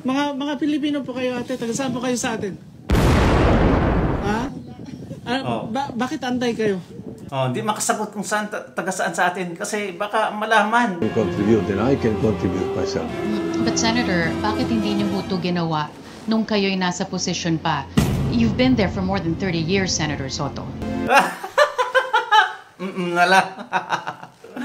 Mga Pilipino po kayo, ate. Taga saan po kayo sa atin? Ha? Bakit antay kayo? Hindi makasagot kung saan taga saan sa atin kasi baka malaman. Contribute and I can contribute myself. But Senator, bakit hindi niyo po ito ginawa nung kayo'y nasa posisyon pa? You've been there for more than 30 years, Senator Soto. Nala.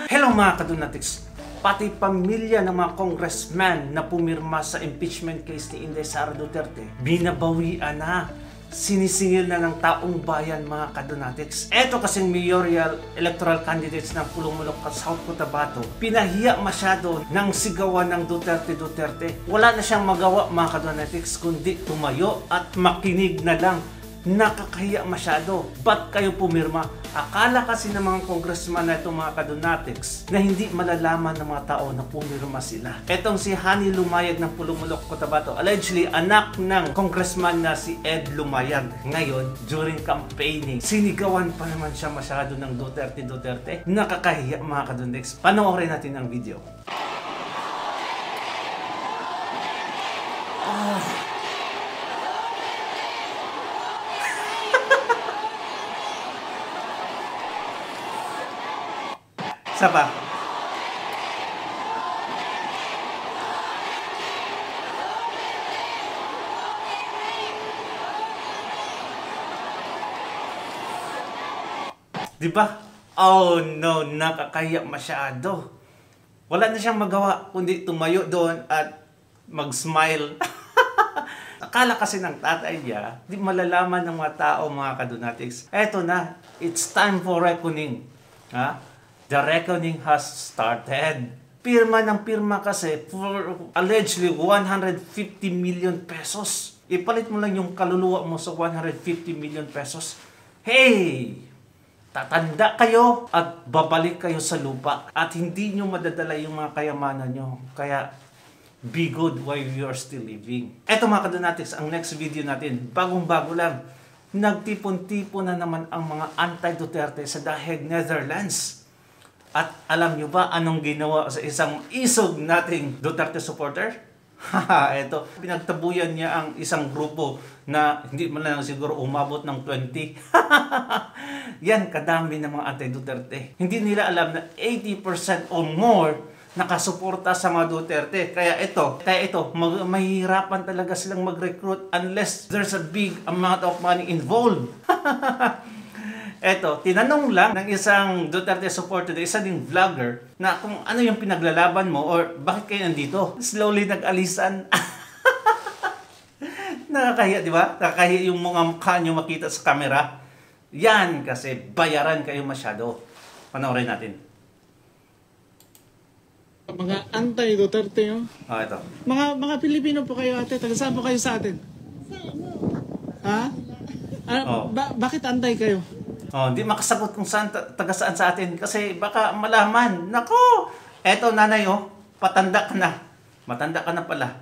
Hello mga kadunatics. Pati pamilya ng mga congressman na pumirma sa impeachment case ni Inday Sara Duterte, binabawian na. Sinisingil na ng taong bayan mga kadunatics. Eto kasing mayoral electoral candidates ng Pulumulok at South Cotabato, pinahiya masyado ng sigawan ng Duterte. Wala na siyang magawa mga kadunatics kundi tumayo at makinig na lang. Nakakahiya masyado. Ba't kayo pumirma? Akala kasi ng mga congressman na itong mga kadunatics na hindi malalaman ng mga tao na pumirma sila. Etong si Hani Lumayag ng Pulumulok, Cotabato, allegedly anak ng congressman na si Ed Lumayag. Ngayon, during campaigning, sinigawan pa naman siya masyado ng Duterte. Nakakahiya mga kadunatics. Panoorin natin ang video. Isa pa. Diba? Oh no, nakakahiya masyado. Wala na siyang magawa kundi tumayo doon at mag-smile. Akala kasi ng tatay niya, di malalaman ng mga tao, mga kadunatics. Eto na, it's time for reckoning. Ha? The reckoning has started. Pirma ng pirma kasi for allegedly 150 million pesos. Ipalit mo lang yung kaluluwa mo sa 150 million pesos. Hey! Tatanda kayo at babalik kayo sa lupa. At hindi nyo madadala yung mga kayamanan nyo. Kaya, be good while you're still living. Eto mga kadunatics, ang next video natin, bagong-bago lang. Nagtipon-tipon na naman ang mga anti-Duterte sa The Hague, Netherlands. At alam nyo ba anong ginawa sa isang isog nating Duterte supporter? Haha, eto. Pinagtabuyan niya ang isang grupo na hindi man lang siguro umabot ng 20. Yan, kadami ng mga anti-Duterte. Hindi nila alam na 80% or more nakasuporta sa mga Duterte. Kaya ito, mahihirapan talaga silang mag-recruit unless there's a big amount of money involved. Eto, tinanong lang ng isang Duterte supporter, isa ding vlogger, na kung ano yung pinaglalaban mo or bakit kayo nandito. Slowly nag-alisan. Nakakahiya, di ba? Nakakahiya yung mga mukha nyo makita sa camera. Yan kasi bayaran kayo masyado. Panoorin natin. Mga anti-Duterte, no? Ito. Mga Pilipino po kayo, ate. Taga saan po kayo sa atin? Ha? Bakit antay kayo? Hindi makasagot kung saan taga saan sa atin kasi baka malaman. Nako! Eto nanay, patanda ka na. Matanda ka na pala.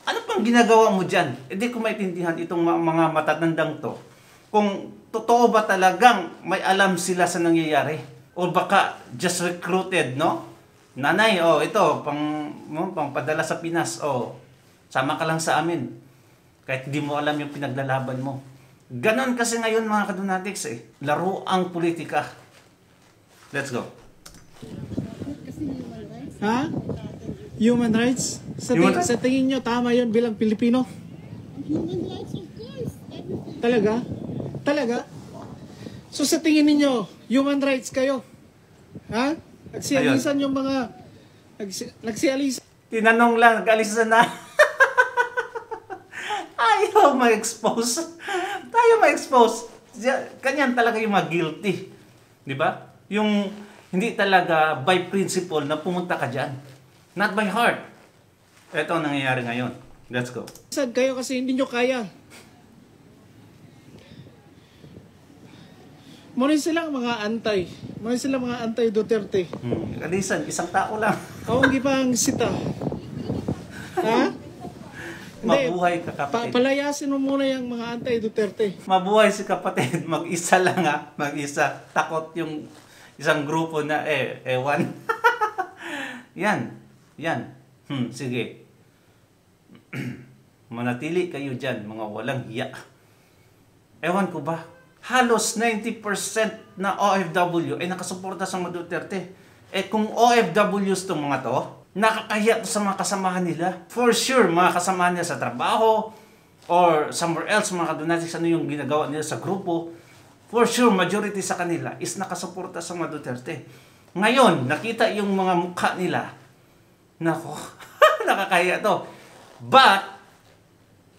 Ano pang ginagawa mo dyan? Hindi ko maintindihan itong mga matatandang to. Kung totoo ba talagang may alam sila sa nangyayari? O baka just recruited, no? Nanay, ito, pang padala sa Pinas. Sama ka lang sa amin. Kahit di mo alam yung pinaglalaban mo. Ganon kasi ngayon mga kadunatics laro ang politika. Let's go. Ha? Human rights? Sa tingin nyo, tama yun bilang Pilipino? Human rights, of course. Talaga? Talaga? So sa tingin niyo, human rights kayo? Ha? Nagsialisan yung mga... Nagsialisan. Tinanong lang, nag-alisan na. Ayaw ma-expose. Tayo ma-expose. Kanyan talaga yung mga guilty. Di ba? Yung hindi talaga by principle na pumunta ka dyan. Not by heart. Ito ang nangyayari ngayon. Let's go. Sad kayo kasi hindi nyo kaya. Muna silang mga antay. Muna silang mga anti-Duterte. Kalisan, isang tao lang. Kaong gipang sita. Ha? Mabuhay ka, kapatid. Palayasin mo muna yung mga anti-Duterte. Mabuhay si kapatid. Mag-isa lang Mag-isa. Takot yung isang grupo na ewan. Yan. Sige. manatili kayo dyan, mga walang hiya. Ewan ko ba, halos 90% na OFW ay nakasuporta sa mga Duterte. Eh kung OFWs itong mga to, nakakahiya to sa mga kasamahan nila. For sure, mga kasamahan nila sa trabaho, or somewhere else, mga kadonatics, ano yung ginagawa nila sa grupo, for sure, majority sa kanila is nakasuporta sa mga Duterte. Ngayon, nakita yung mga mukha nila, nako, nakakahiya to. But,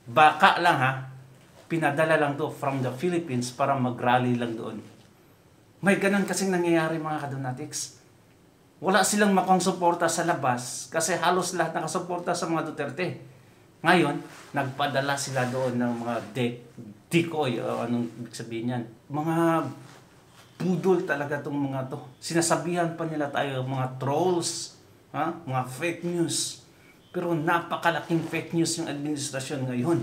baka lang ha, pinadala lang to from the Philippines para mag-rally lang doon. May ganun kasing nangyayari, mga kadonatics. Wala silang makong suporta sa labas kasi halos lahat nakasuporta sa mga Duterte. Ngayon, nagpadala sila doon ng mga decoy, anong ibig sabihin yan. Mga budol talaga itong mga to. Sinasabihan pa nila tayo, mga trolls, mga fake news. Pero napakalaking fake news yung administrasyon ngayon.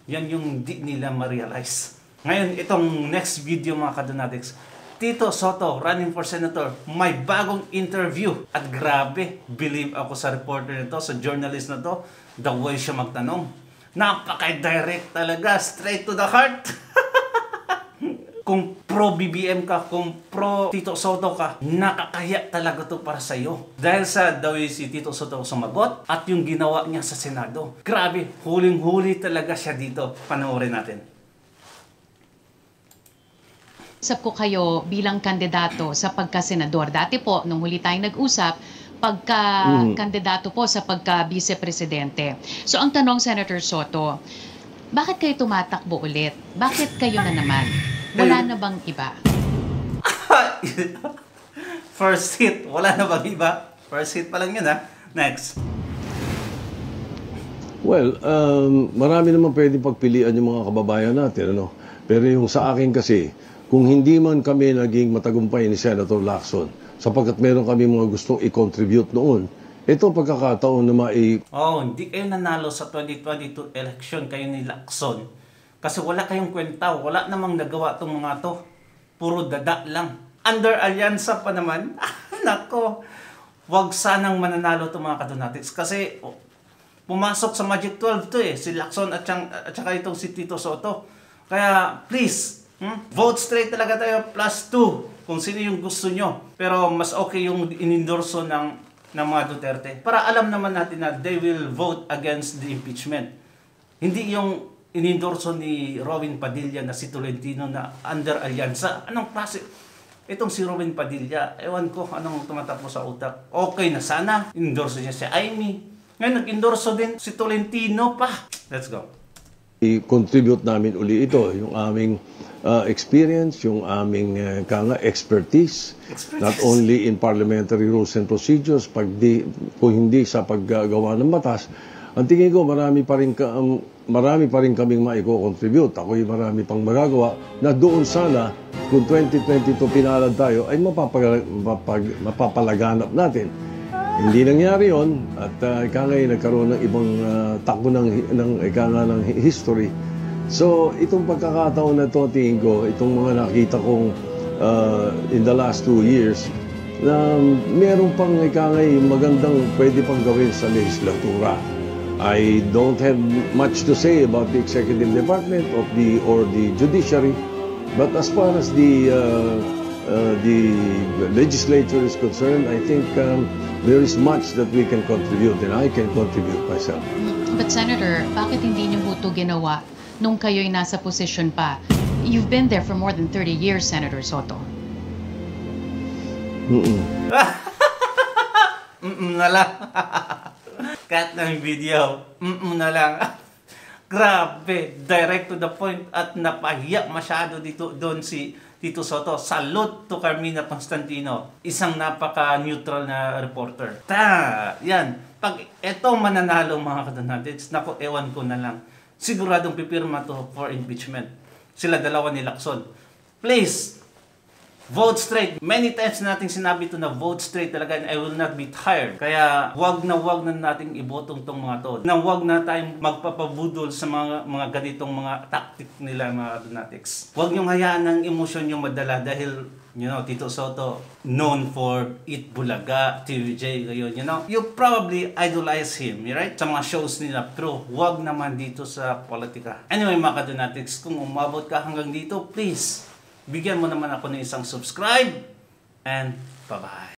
Yan yung di nila ma-realize. Ngayon, itong next video, mga kadonatics, Tito Sotto, running for senator, may bagong interview. At grabe, believe ako sa reporter na to, sa journalist na to, the way siya magtanong. Napaka-direct talaga, straight to the heart. Kung pro BBM ka, kung pro Tito Sotto ka, nakakahiya talaga to para sa'yo. Dahil sa the way si Tito Sotto sumagot at yung ginawa niya sa Senado. Grabe, huling-huli talaga siya dito. Panoorin natin. Usap ko kayo bilang kandidato sa pagka-senador. Dati po, nung huli tayong nag-usap, pagka-kandidato po sa pagka-vice-presidente. So ang tanong, Senator Sotto, bakit kayo tumatakbo ulit? Bakit kayo na naman? Wala na bang iba? First hit, wala na bang iba? First hit pa lang yun ha. Next. Well, marami naman pwedeng pagpilian yung mga kababayan natin, ano? Pero yung sa akin kasi, kung hindi man kami naging matagumpay ni Senator Lacson, sapagkat meron kami mga gustong i-contribute noon, ito pagkakataon na hindi kayo nanalo sa 2022 election, kayo ni Lacson. Kasi wala kayong kwenta, wala namang nagawa itong mga to. Puro dada lang. Under alyansa pa naman. Nako, wag sanang mananalo itong mga kadonatics. Kasi pumasok sa Magic 12 to si Lacson at saka itong si Tito Sotto. Kaya please, vote straight talaga tayo, +2 kung sino yung gusto nyo. Pero mas okay yung inendorso ng mga Duterte. Para alam naman natin na they will vote against the impeachment. Hindi yung inendorso ni Robin Padilla na si Tolentino na under alyansa. Anong klase? Itong si Robin Padilla, ewan ko anong tumatakbo sa utak. Okay na sana, inendorso niya si Amy. Ngayon nag-endorso din si Tolentino pa. Let's go. i-contribute namin uli ito, yung aming experience, yung aming expertise, not only in parliamentary rules and procedures, kung hindi sa paggagawa ng batas. Ang tingin ko, marami pa rin kaming maiko-contribute. Ako'y marami pang magagawa na doon sana, kung 2022 pinalad tayo, ay mapapalaganap natin. Hindi nangyari yon at nagkaroon ng ibang takbo ng history. So, itong pagkakataon na ito, tingin ko, itong mga nakita kong in the last 2 years, na meron pang magandang pwede pang gawin sa legislatura. I don't have much to say about the executive department or the judiciary, but as far as the legislature is concerned, I think there is much that we can contribute, and I can contribute myself. But Senator, bakit hindi niyo ito ginawa nung kayo'y nasa posisyon pa? You've been there for more than 30 years, Senator Sotto. Na lang. Cut ng video. Na lang. Grabe, direct to the point at napahiya masyado doon si Tito Sotto. Salute to Carmina Constantino, isang napaka-neutral na reporter. Yan. Pag eto mananalo mga kadonatics, naku, ewan ko na lang. Siguradong pipirma to for impeachment. Sila dalawa ni Lacson. Please, vote straight. Many times na natin sinabi ito na vote straight talaga, and I will not be tired. Kaya wag na nating ibotong tong mga to. Na wag na tayong magpapabudol sa mga ganitong mga tactic nila mga donatics. Wag niyong hayaan ng emosyon yung madala dahil You know, Tito Soto, known for Eat Bulaga, TVJ, ngayon, you know. You probably idolize him, right? Sa mga shows nila, pero wag naman dito sa politika. Anyway, mga Kadonatics, kung umabot ka hanggang dito, please, bigyan mo naman ako ng isang subscribe, and bye-bye.